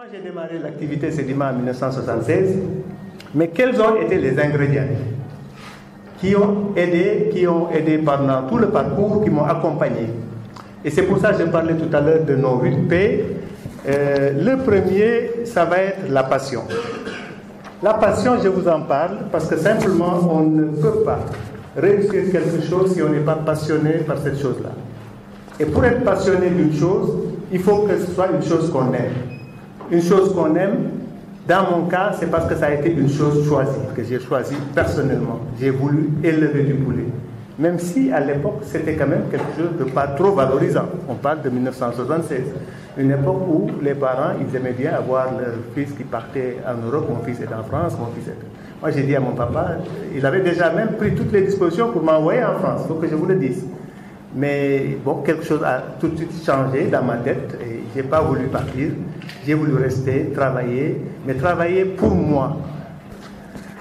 Moi, j'ai démarré l'activité Sedima en 1976, mais quels ont été les ingrédients qui ont aidé pendant tout le parcours, qui m'ont accompagné? Et c'est pour ça que je parlais tout à l'heure de nos 8 P. Le premier, ça va être la passion. La passion, je vous en parle parce que simplement, on ne peut pas réussir quelque chose si on n'est pas passionné par cette chose-là. Et pour être passionné d'une chose, il faut que ce soit une chose qu'on aime. Une chose qu'on aime, dans mon cas, c'est parce que ça a été une chose choisie, que j'ai choisi personnellement. J'ai voulu élever du poulet. Même si à l'époque, c'était quand même quelque chose de pas trop valorisant. On parle de 1976. Une époque où les parents, ils aimaient bien avoir leur fils qui partait en Europe, mon fils est en France, mon fils est... Moi, j'ai dit à mon papa, il avait déjà même pris toutes les dispositions pour m'envoyer en France, il faut que je vous le dise. Mais bon, quelque chose a tout de suite changé dans ma tête et je n'ai pas voulu partir. J'ai voulu rester, travailler, mais travailler pour moi.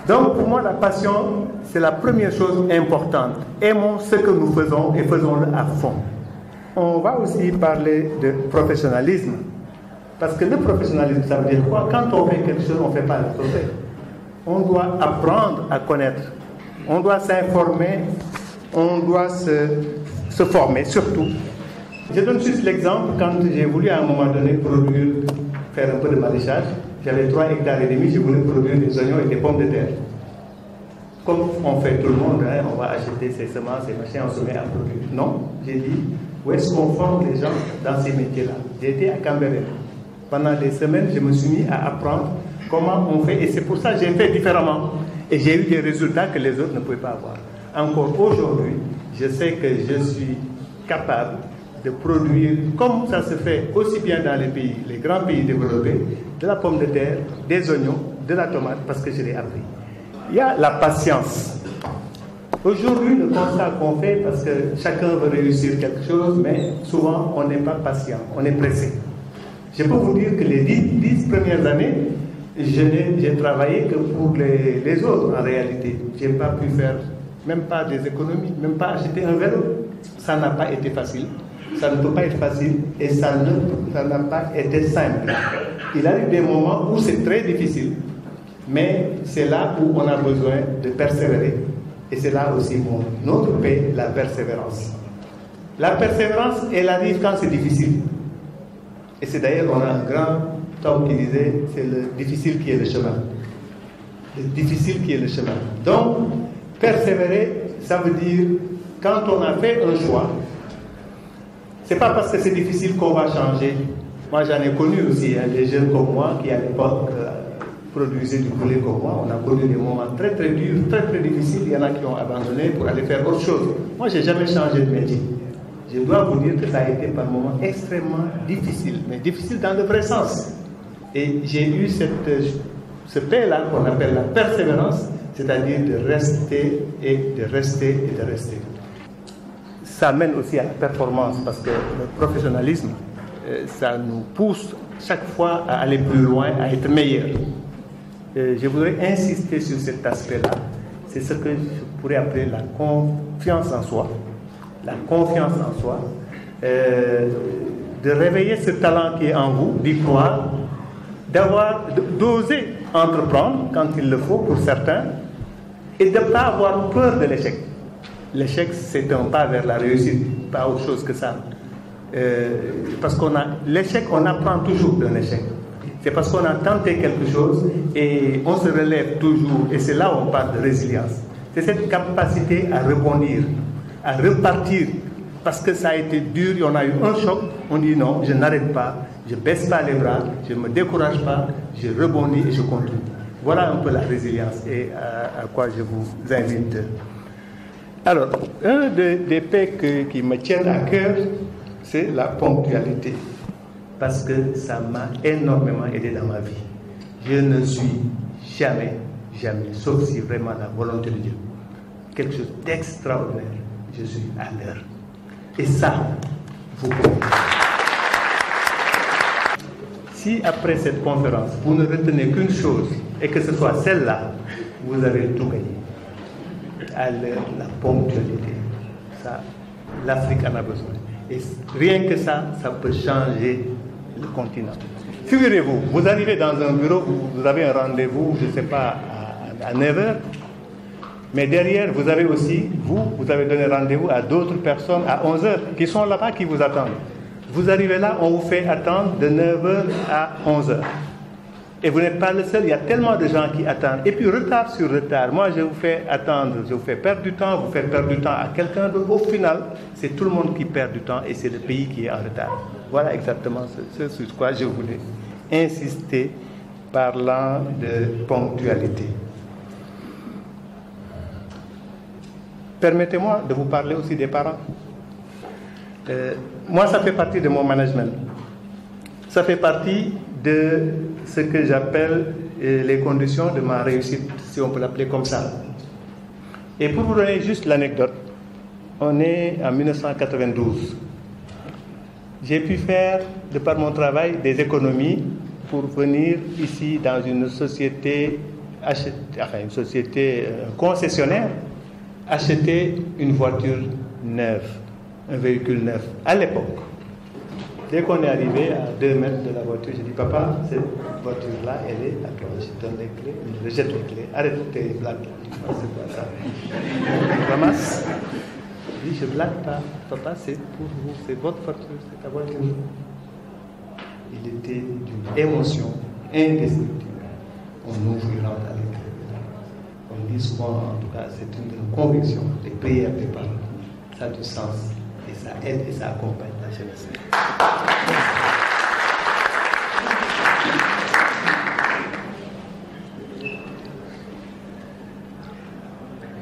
Donc pour moi, la passion, c'est la première chose importante. Aimons ce que nous faisons et faisons-le à fond. On va aussi parler de professionnalisme. Parce que le professionnalisme, ça veut dire quoi? Quand on fait quelque chose, on ne fait pas la chose. On doit apprendre à connaître. On doit s'informer. On doit se former, surtout. Je donne juste l'exemple, quand j'ai voulu à un moment donné faire un peu de maraîchage, j'avais 3 hectares et demi, je voulais produire des oignons et des pommes de terre. Comme on fait tout le monde, hein, on va acheter ses semences, ses machins, on se met à produire. Non, j'ai dit, où est-ce qu'on forme les gens dans ces métiers-là? J'ai été à Cambérène. Pendant des semaines, je me suis mis à apprendre comment on fait, et c'est pour ça que j'ai fait différemment. Et j'ai eu des résultats que les autres ne pouvaient pas avoir. Encore aujourd'hui, je sais que je suis capable de produire, comme ça se fait aussi bien dans les grands pays développés, de la pomme de terre, des oignons, de la tomate, parce que je l'ai appris. Il y a la patience. Aujourd'hui, le constat qu'on fait, parce que chacun veut réussir quelque chose, mais souvent, on n'est pas patient, on est pressé. Je peux vous dire que les 10 premières années, je n'ai travaillé que pour les autres, en réalité. Je n'ai pas pu faire même pas des économies, même pas acheter un vélo. Ça n'a pas été facile. Ça ne peut pas être facile et ça n'a pas été simple. Il y a eu des moments où c'est très difficile, mais c'est là où on a besoin de persévérer. Et c'est là aussi notre paix, la persévérance. La persévérance, elle arrive quand c'est difficile. Et c'est d'ailleurs, on a un grand homme qui disait, c'est le difficile qui est le chemin. Le difficile qui est le chemin. Donc, persévérer, ça veut dire, quand on a fait un choix, c'est pas parce que c'est difficile qu'on va changer. Moi, j'en ai connu aussi, hein, des jeunes comme moi qui, à l'époque, produisaient du poulet comme moi. On a connu des moments très, très durs, très, très difficiles. Il y en a qui ont abandonné pour aller faire autre chose. Moi, je n'ai jamais changé de métier. Je dois vous dire que ça a été par moments extrêmement difficile, mais difficile dans le vrai sens. Et j'ai eu ce paix-là qu'on appelle la persévérance, c'est-à-dire de rester et de rester et de rester. Ça mène aussi à la performance parce que le professionnalisme, ça nous pousse chaque fois à aller plus loin, à être meilleur. Je voudrais insister sur cet aspect-là. C'est ce que je pourrais appeler la confiance en soi. La confiance en soi. De réveiller ce talent qui est en vous, d'y croire, d'oser entreprendre quand il le faut pour certains et de ne pas avoir peur de l'échec. L'échec, c'est un pas vers la réussite, pas autre chose que ça. Parce l'échec, on apprend toujours d'un échec. C'est parce qu'on a tenté quelque chose et on se relève toujours. Et c'est là où on parle de résilience. C'est cette capacité à rebondir, à repartir. Parce que ça a été dur, on a eu un choc, on dit non, je n'arrête pas, je ne baisse pas les bras, je ne me décourage pas, je rebondis et je continue. Voilà un peu la résilience et à quoi je vous invite. Alors, un des faits qui me tiennent à cœur, c'est la ponctualité. Parce que ça m'a énormément aidé dans ma vie. Je ne suis jamais, sauf si vraiment la volonté de Dieu, quelque chose d'extraordinaire, je suis à l'heure. Et ça, vous pouvez. Si après cette conférence, vous ne retenez qu'une chose, et que ce soit celle-là, vous avez tout gagné. À l'heure, la ponctualité. Ça, l'Afrique en a besoin. Et rien que ça, ça peut changer le continent. Figurez-vous, vous arrivez dans un bureau où vous avez un rendez-vous, je ne sais pas, à 9h, mais derrière, vous avez aussi, vous avez donné rendez-vous à d'autres personnes à 11h qui sont là-bas, qui vous attendent. Vous arrivez là, on vous fait attendre de 9h à 11h. Et vous n'êtes pas le seul, il y a tellement de gens qui attendent. Et puis retard sur retard, moi je vous fais attendre, je vous fais perdre du temps, vous faites perdre du temps à quelqu'un d'autre. Au final, c'est tout le monde qui perd du temps et c'est le pays qui est en retard. Voilà exactement ce sur quoi je voulais insister, parlant de ponctualité. Permettez-moi de vous parler aussi des parents. Moi, ça fait partie de mon management. Ça fait partie de ce que j'appelle les conditions de ma réussite, si on peut l'appeler comme ça. Et pour vous donner juste l'anecdote, on est en 1992. J'ai pu faire, de par mon travail, des économies pour venir ici dans une société, concessionnaire, acheter une voiture neuve, un véhicule neuf. À l'époque, dès qu'on est arrivé à 2 mètres de la voiture, j'ai dit, papa, cette voiture-là, elle est à toi. Je donne les clés, je jette les clés. Arrête tes blagues. C'est quoi ça? Je ramasse. Je dis, je ne blague pas. Papa, c'est pour vous, c'est votre voiture, c'est ta voiture. Il était d'une émotion indescriptible. On ouvre, il rentre à l'intérieur. On dit souvent, en tout cas, c'est une conviction, les prières des parents. Ça a du sens et ça aide et ça accompagne la jeunesse.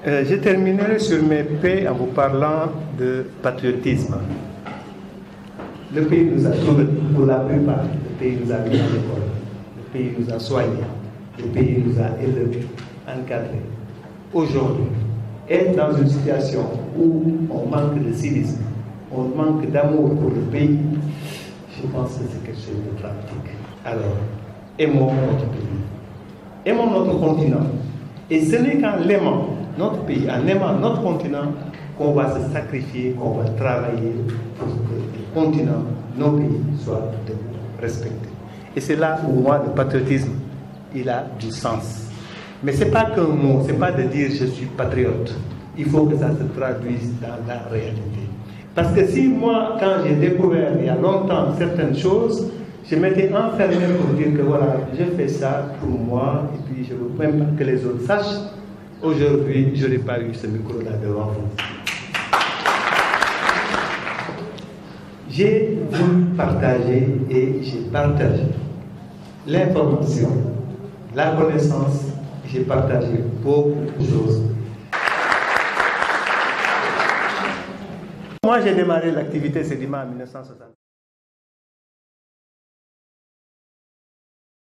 Je terminerai sur mes paix en vous parlant de patriotisme. Le pays nous a trouvés, pour la plupart, le pays nous a mis à l'école, le pays nous a soignés, le pays nous a élevés, encadrés. Aujourd'hui, être dans une situation où on manque de civisme, on manque d'amour pour le pays, je pense que c'est quelque chose de dramatique. Alors, aimons notre pays, aimons notre continent. Et ce n'est qu'en l'aimant notre pays, en aimant notre continent, qu'on va se sacrifier, qu'on va travailler pour que le continent, nos pays, soient respectés. Et c'est là où moi, le patriotisme, il a du sens. Mais ce n'est pas qu'un mot, ce n'est pas de dire je suis patriote. Il faut que ça se traduise dans la réalité. Parce que si moi, quand j'ai découvert il y a longtemps certaines choses, je m'étais enfermé pour dire que voilà, je fais ça pour moi, et puis je ne veux même pas que les autres sachent. Aujourd'hui, je n'aurais pas eu ce micro-là devant vous. J'ai voulu partager et j'ai partagé l'information, la connaissance, j'ai partagé beaucoup de choses. Moi, j'ai démarré l'activité Sedima en 1960.